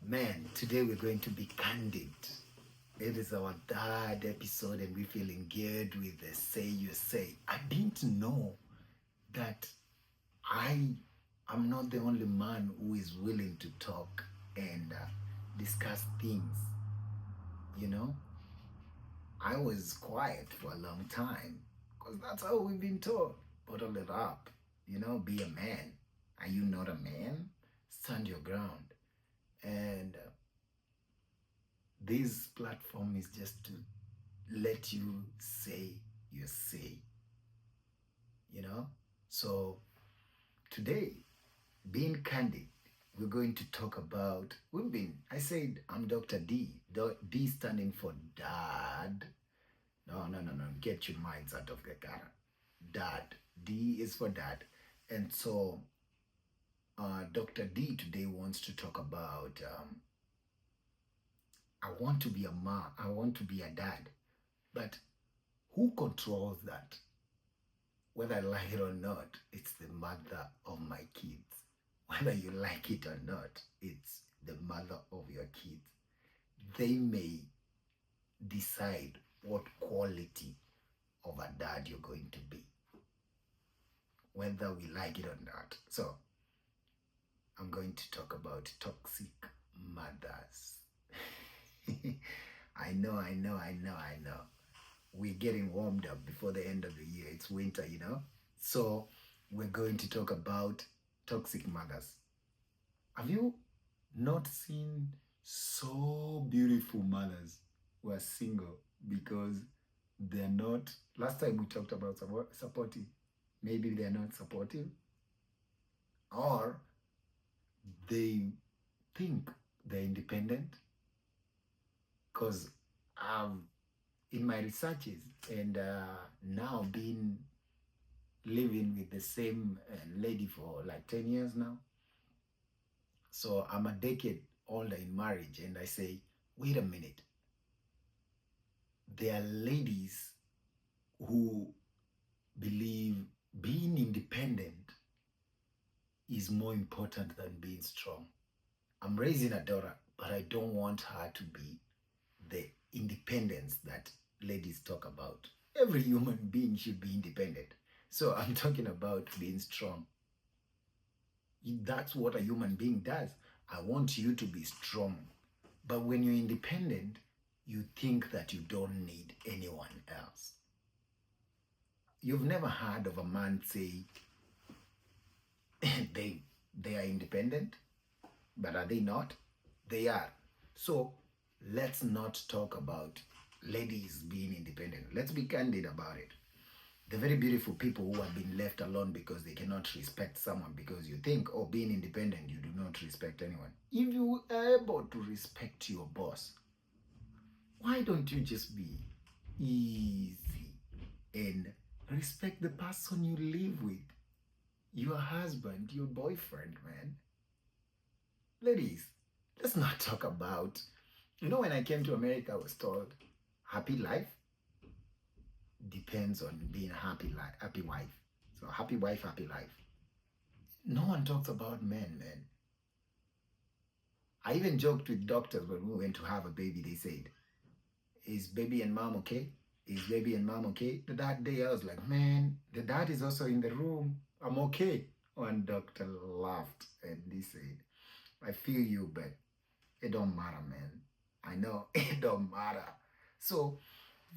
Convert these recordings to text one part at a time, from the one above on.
Man, today we're going to be candid. It is our third episode and we're feeling good with the Say You Say. I didn't know that I am not the only man who is willing to talk and discuss things. You know, I was quiet for a long time because that's how we've been taught. Bottle it up, be a man. Are you not a man? Stand your ground. And this platform is just to let you say your say, you know? So today, being candid, we're going to talk about, I said I'm Dr. D. D standing for dad. No. Get your minds out of the gutter. Dad. D is for dad. And so Dr. D today wants to talk about I want to be a mom, I want to be a dad. But who controls that? Whether I like it or not, it's the mother of my kids. Whether you like it or not, it's the mother of your kids. They may decide what quality of a dad you're going to be, whether we like it or not. So, I'm going to talk about toxic mothers. I know. We're getting warmed up before the end of the year. It's winter. So we're going to talk about toxic mothers. Have you not seen so beautiful mothers who are single because they're not? Last time we talked about supportive. Maybe they're not supportive, or they think they're independent. Because in my researches and now being living with the same lady for like 10 years now. So I'm a decade older in marriage, and I say, wait a minute. There are ladies who believe being independent is more important than being strong. I'm raising a daughter, but I don't want her to be the independence that ladies talk about. Every human being should be independent. So I'm talking about being strong. That's what a human being does. I want you to be strong. But when you're independent, you think that you don't need anyone else. You've never heard of a man say they are independent, but are they not? They are. So let's not talk about ladies being independent. Let's be candid about it. The very beautiful people who have been left alone because they cannot respect someone, because you think, oh, being independent, you do not respect anyone. If you are able to respect your boss, why don't you just be easy and respect the person you live with? Your husband, your boyfriend, man. Ladies, let's not talk about, when I came to America, I was told, happy life depends on being a happy wife. So happy wife, happy life. No one talks about men, man. I even joked with doctors when we went to have a baby. They said, is baby and mom okay? Is baby and mom okay? That day I was like, man, the dad is also in the room. I'm okay. One doctor laughed and he said, I feel you, but it don't matter, man. I know it don't matter. So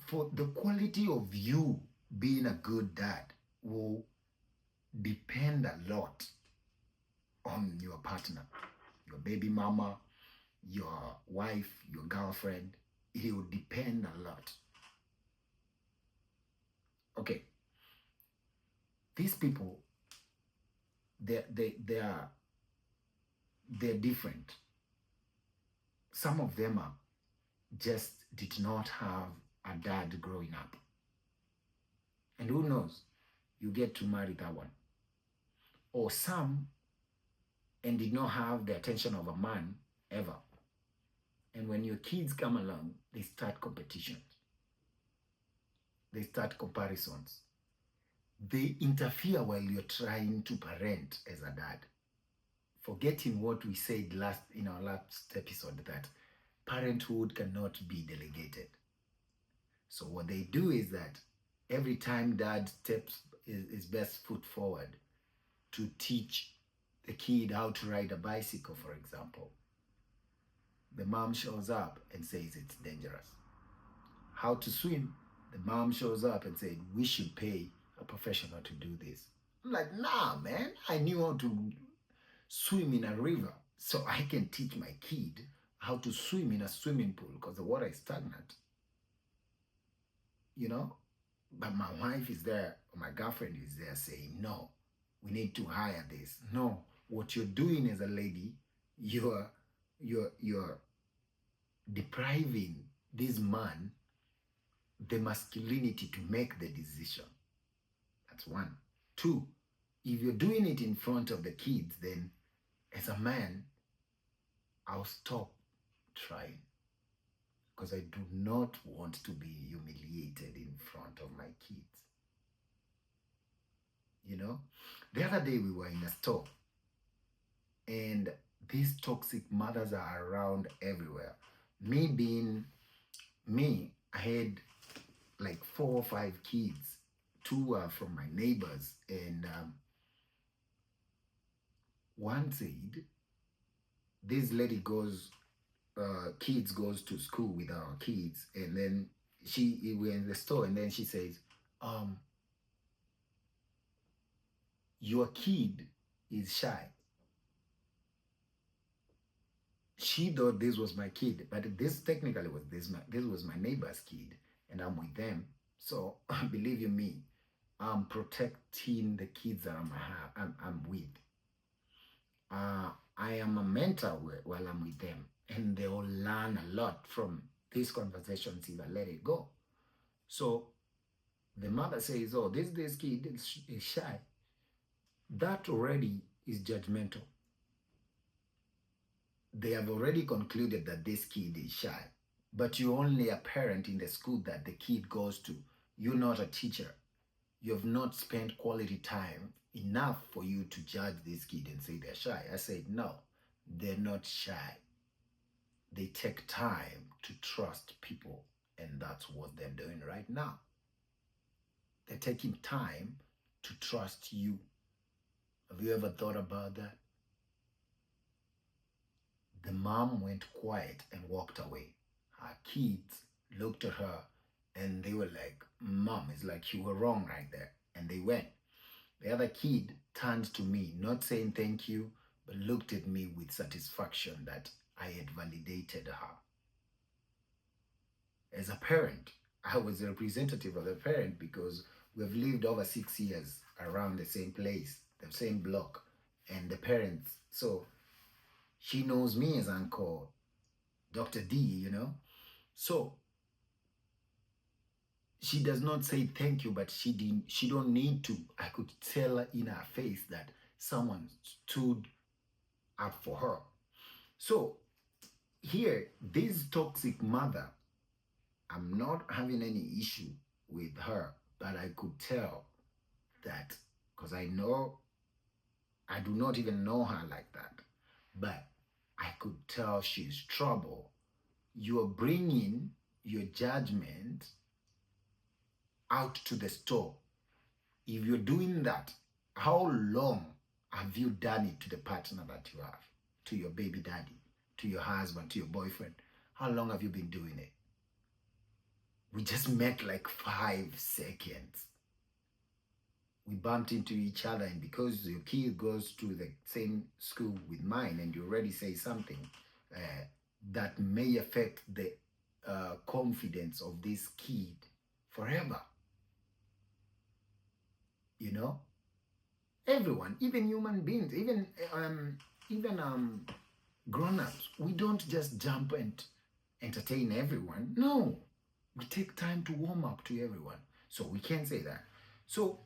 for the quality of you being a good dad will depend a lot on your partner, your baby mama, your wife, your girlfriend. It will depend a lot. Okay. These people, they're different. Some of them are just did not have a dad growing up. And who knows, you get to marry that one. Or some and did not have the attention of a man ever. And when your kids come along, they start competitions. They start comparisons. They interfere while you're trying to parent as a dad. forgetting what we said in our last episode, that parenthood cannot be delegated. So what they do is that every time dad steps his best foot forward to teach the kid how to ride a bicycle, for example, the mom shows up and says it's dangerous. How to swim, the mom shows up and said we should pay a professional to do this. I'm like, nah, man, I knew how to swim in a river, so I can teach my kid how to swim in a swimming pool because the water is stagnant. You know? But my wife is there, or my girlfriend is there saying, no, we need to hire this. No, what you're doing as a lady, you're depriving this man the masculinity to make the decision. That's one. Two, if you're doing it in front of the kids, then as a man, I'll stop trying, because I do not want to be humiliated in front of my kids. You know, the other day we were in a store, and these toxic mothers are around everywhere. Me being me, I had like 4 or 5 kids. 2 are from my neighbors, and one said, this lady goes to school with our kids, and then we're in the store, and then she says, your kid is shy. She thought this was my kid, but this technically was this was my neighbor's kid, and I'm with them. So believe you me, I'm protecting the kids that I'm with. I am a mentor while I'm with them, and they will learn a lot from these conversations if I let it go. So the mother says, oh, this kid is shy. That already is judgmental. They have already concluded that this kid is shy, but you're only a parent in the school that the kid goes to. You're not a teacher. You have not spent quality time enough for you to judge this kid and say they're shy. I said, no, they're not shy. They take time to trust people, and that's what they're doing right now. They're taking time to trust you. Have you ever thought about that? The mom went quiet and walked away. Her kids looked at her and they were like, Mom, it's like you were wrong right there. And they went. The other kid turned to me, not saying thank you, but looked at me with satisfaction that I had validated her. As a parent, I was a representative of the parent because we've lived over 6 years around the same place, the same block, and the parents. So she knows me as Uncle Dr. D, you know. So she does not say thank you, but she don't need to. I could tell her in her face that someone stood up for her. So here, this toxic mother, I'm not having any issue with her, but I could tell that, because I do not even know her like that, but I could tell she's trouble. You're bringing your judgment out to the store. If you're doing that, how long have you done it to the partner that you have, to your baby daddy, to your husband, to your boyfriend? How long have you been doing it? We just met like 5 seconds. We bumped into each other, and because your kid goes to the same school with mine, and you already say something that may affect the confidence of this kid forever. You know, everyone, even human beings, even grown-ups, we don't just jump and entertain everyone. No, we take time to warm up to everyone. So we can't say that. So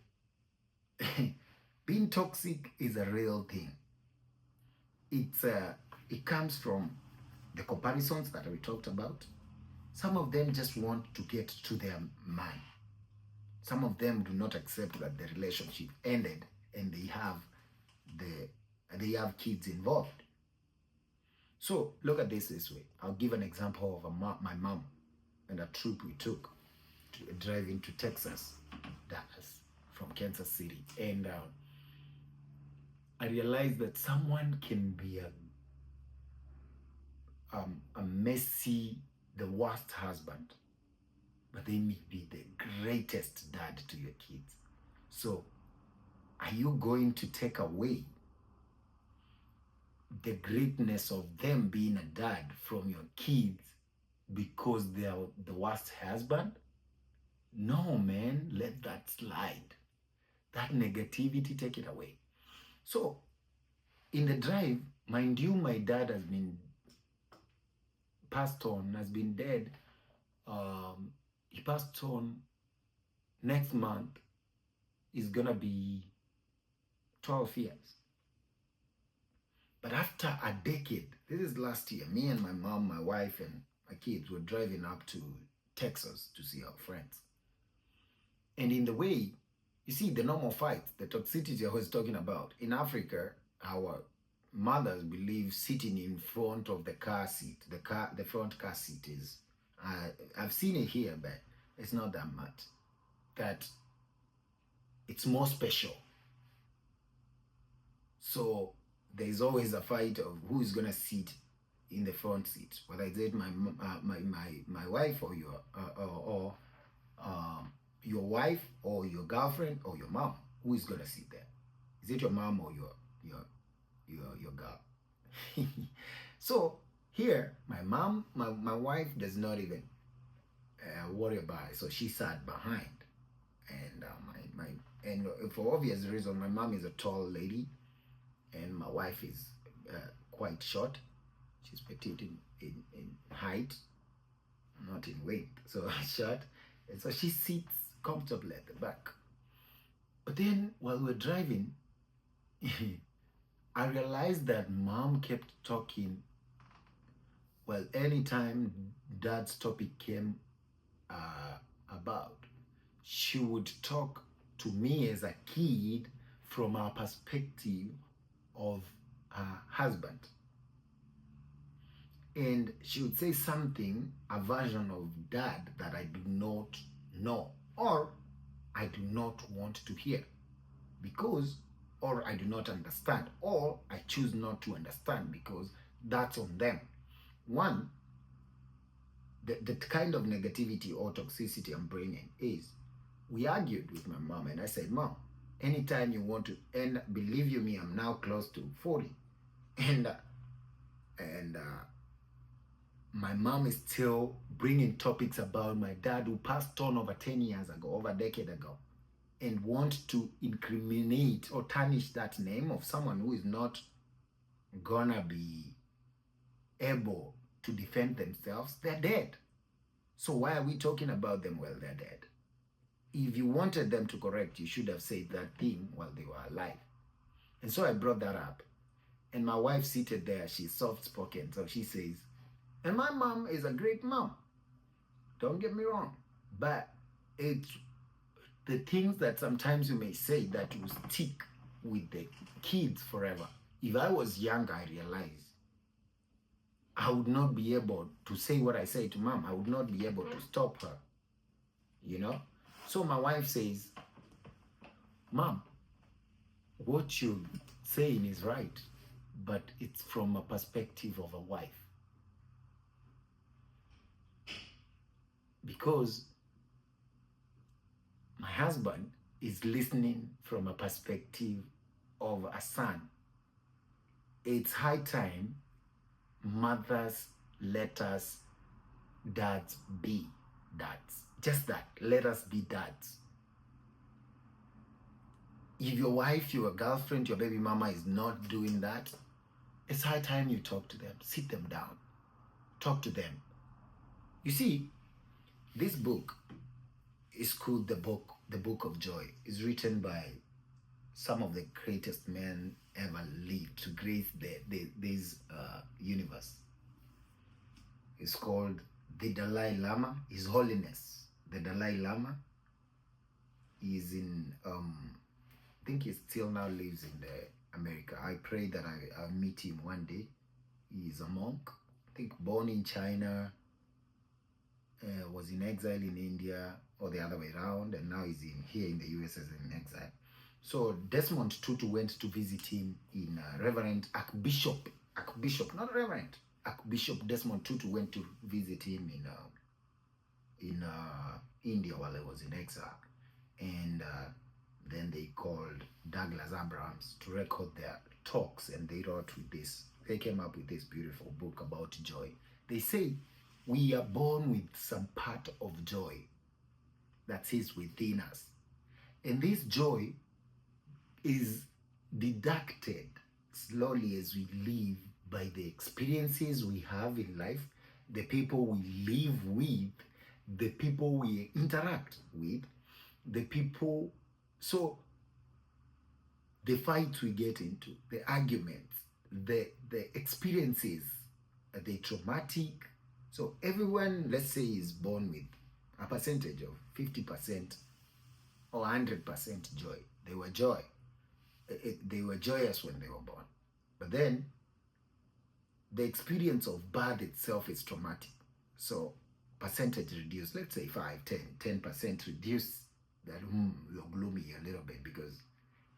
being toxic is a real thing. It comes from the comparisons that we talked about. Some of them just want to get to their man. Some of them do not accept that the relationship ended and they have the and they have kids involved. So look at this way. I'll give an example of my mom and a trip we took to driving to Texas, Dallas, from Kansas City. And I realized that someone can be a messy, the worst husband, but they may be the greatest dad to your kids. So are you going to take away the greatness of them being a dad from your kids because they are the worst husband? No, man, let that slide. That negativity, take it away. So in the drive, mind you, my dad has been passed on, has been dead. He passed on next month. Is gonna be 12 years. But after a decade, this is last year, me and my mom, my wife, and my kids were driving up to Texas to see our friends. And in the way, you see the normal fights, the toxicity I was talking about. In Africa, our mothers believe sitting in front of the car seat, the front car seat is, I've seen it here, but it's not that much. That it's more special. So there's always a fight of who's gonna sit in the front seat, whether it's my wife or your wife or your girlfriend or your mom. Who is gonna sit there? Is it your mom or your girl? So here, my mom, my wife does not even worry about it. So she sat behind, and and for obvious reason, my mom is a tall lady, and my wife is quite short. She's petite in height, not in weight, so short. And so she sits comfortably at the back. But then while we're driving, I realized that mom kept talking. Well, anytime dad's topic came about, she would talk to me as a kid from our perspective of her husband. And she would say something, a version of dad that I do not know, or I do not want to hear, because, or I do not understand, or I choose not to understand because that's on them. One, the kind of negativity or toxicity I'm bringing is, we argued with my mom, and I said, Mom, anytime you want to, and believe you me, I'm now close to 40, and my mom is still bringing topics about my dad who passed on over 10 years ago, over a decade ago, and want to incriminate or tarnish that name of someone who is not gonna be able to defend themselves. They're dead. So why are we talking about them while they're dead? If you wanted them to correct, you should have said that thing while they were alive. And so I brought that up. And my wife seated there, she's soft-spoken, so she says, and my mom is a great mom. Don't get me wrong. But it's the things that sometimes you may say that will stick with the kids forever. If I was younger, I realized I would not be able to say what I say to mom. I would not be able to stop her, you know? So my wife says, Mom, what you're saying is right, but it's from a perspective of a wife. Because my husband is listening from a perspective of a son. It's high time mothers let us dads be dads. Just that, let us be dads. If your wife, your girlfriend, your baby mama is not doing that, it's high time you talk to them, sit them down, talk to them. You see, this book is called The Book of Joy. It's written by some of the greatest men ever lived to grace this universe. It's called the Dalai Lama. His Holiness, the Dalai Lama, is in, I think he still now lives in America. I pray that I'll meet him one day. He's a monk, I think born in China, was in exile in India, or the other way around, and now he's in here in the US as an exile. So Desmond Tutu went to visit him in Reverend Archbishop, not Reverend, Archbishop Desmond Tutu went to visit him in India while he was in exile, and then they called Douglas Abrahams to record their talks, and they wrote with this. They came up with this beautiful book about joy. They say we are born with some part of joy that is within us, and this joy is deducted slowly as we live by the experiences we have in life, the people we live with, the people we interact with, the people, so the fights we get into, the arguments, the experiences, the traumatic. So everyone, let's say, is born with a percentage of 50% or 100% joy. They were joyous when they were born. But then the experience of birth itself is traumatic. So percentage reduced, let's say 5, 10% reduce that you're gloomy a little bit because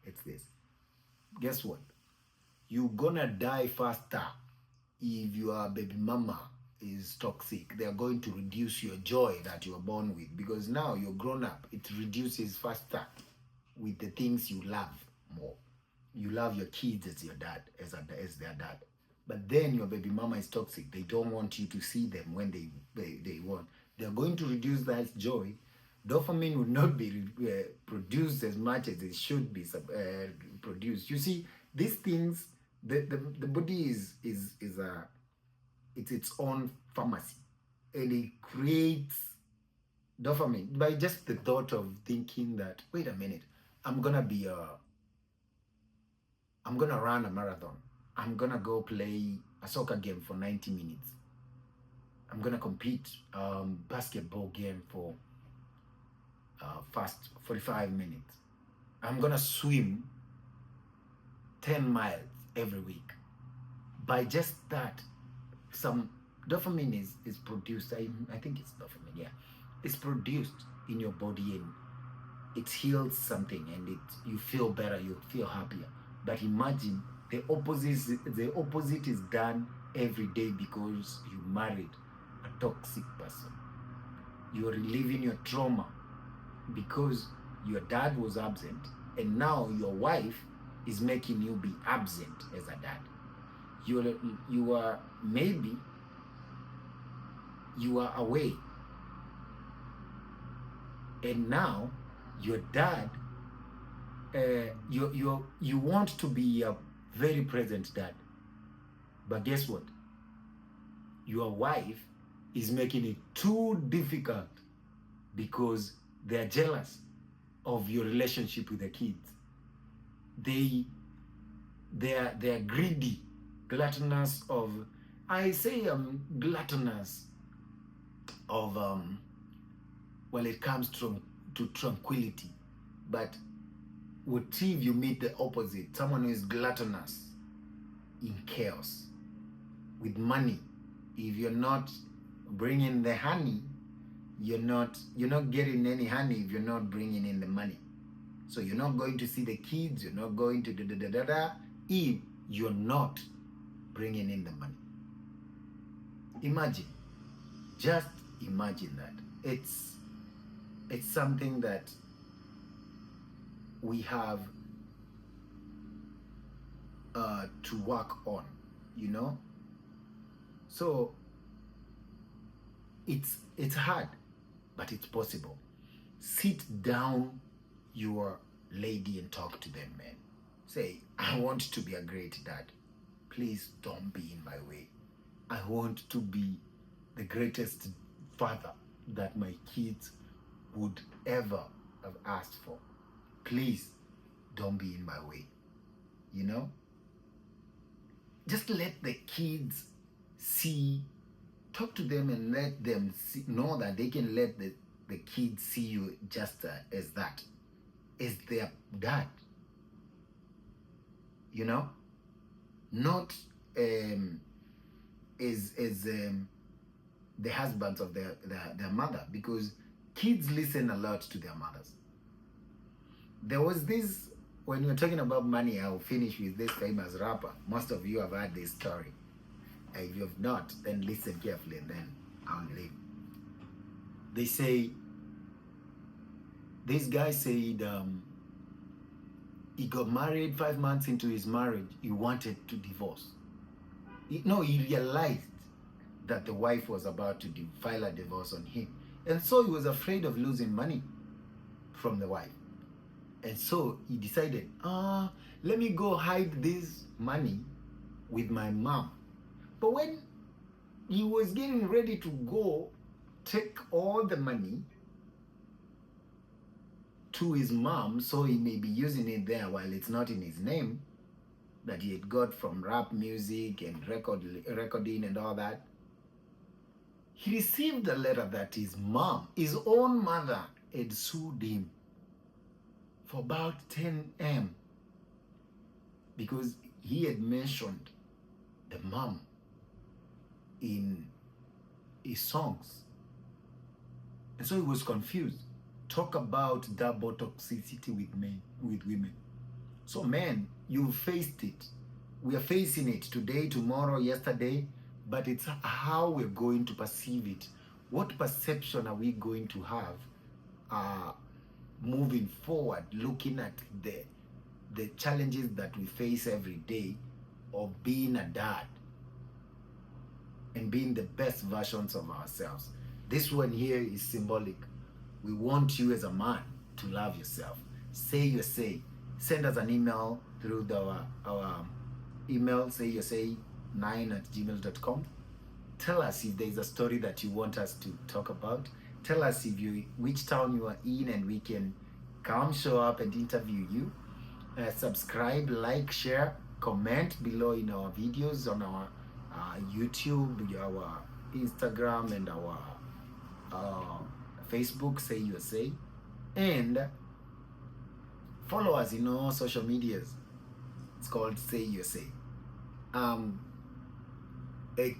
it's this. Guess what? You're gonna die faster if your baby mama is toxic. They're going to reduce your joy that you were born with, because now you're grown up. It reduces faster with the things you love more. You love your kids as your dad, as their dad. But then your baby mama is toxic. They don't want you to see them when they want. They're going to reduce that joy. Dopamine would not be produced as much as it should be produced. You see, these things, the body is its own pharmacy, and it creates dopamine by just the thought of thinking that, wait a minute, I'm gonna run a marathon. I'm gonna go play a soccer game for 90 minutes. I'm gonna compete basketball game for fast 45 minutes. I'm gonna swim 10 miles every week. By just that, some dopamine is produced. I think it's dopamine, yeah. It's produced in your body, and it heals something, and you feel better, you feel happier. But imagine the opposite is done every day because you married a toxic person. You're reliving your trauma because your dad was absent, and now your wife is making you be absent as a dad. You are away, and now your dad, you want to be a very present dad, but guess what? Your wife is making it too difficult because they're jealous of your relationship with the kids. They're greedy, gluttonous of, gluttonous of when it comes to tranquility. But what if you meet the opposite, someone who is gluttonous in chaos with money? If you're not bringing the honey, you're not getting any honey if you're not bringing in the money. So you're not going to see the kids, you're not going to if you're not bringing in the money. Imagine, just imagine that. It's something that we have to work on, So it's hard, but it's possible. Sit down your lady and talk to them, man. Say, I want to be a great dad. Please don't be in my way. I want to be the greatest father that my kids would ever have asked for. Please don't be in my way. Just let the kids talk to them and let them know that they can let the kids see you just as that, as their dad. you know, not as the husbands of their mother, because kids listen a lot to their mothers. There was this, when we're talking about money, I'll finish with this famous rapper. Most of you have heard this story. If you have not, then listen carefully and then I'll leave. They say, this guy said he got married 5 months into his marriage. He wanted to divorce. He realized that the wife was about to file a divorce on him. And so he was afraid of losing money from the wife. And so he decided, let me go hide this money with my mom. But when he was getting ready to go take all the money to his mom, so he may be using it there while it's not in his name, that he had got from rap music and recording and all that, he received a letter that his mom, his own mother, had sued him for about 10 M because he had mentioned the mom in his songs. And so he was confused. Talk about double toxicity with women. So men, you faced it. We are facing it today, tomorrow, yesterday, but it's how we're going to perceive it. What perception are we going to have moving forward, looking at the challenges that we face every day of being a dad and being the best versions of ourselves. This one here is symbolic. We want you as a man to love yourself. Say your say. Send us an email through our email, sayyoursay9@gmail.com. Tell us if there's a story that you want us to talk about. Tell us which town you are in, and we can come show up and interview you. Subscribe, like, share, comment below in our videos on our YouTube, our Instagram, and our Facebook, Say Your Say, and follow us in all social medias. It's called Say Your Say. It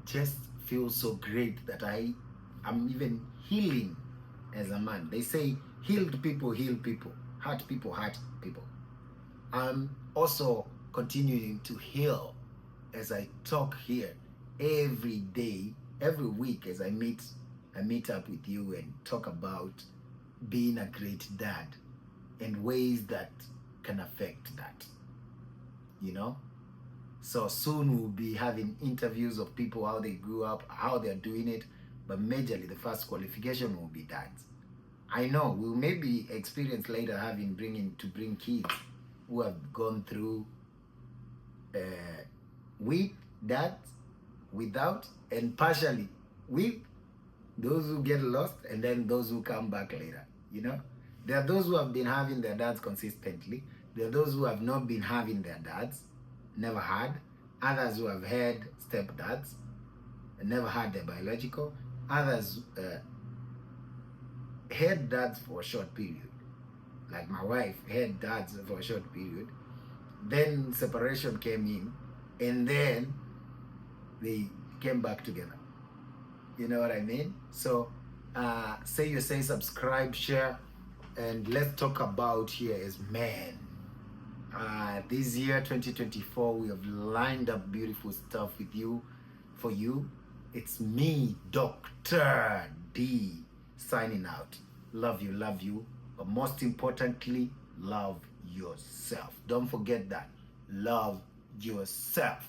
just feels so great that I'm even healing as a man. They say healed people heal people, hurt people hurt people. I'm also continuing to heal as I talk here every day, every week, as I meet up with you and talk about being a great dad and ways that can affect that, you know. So soon we'll be having interviews of people, how they grew up, how they're doing it, but majorly the first qualification will be dads. I know we'll maybe experience later bring kids who have gone through with dads, without, and partially with, those who get lost, and then those who come back later, you know. There are those who have been having their dads consistently. There are those who have not been having their dads, never had. Others who have had stepdads and never had their biological. Others had dads for a short period. Like my wife had dads for a short period. Then separation came in, and then they came back together. You know what I mean? So Say Your Say, subscribe, share, and let's talk about here as men. This year 2024, we have lined up beautiful stuff with you, for you. It's me, Dr. D, signing out. Love you, but most importantly, love yourself. Don't forget that. Love yourself.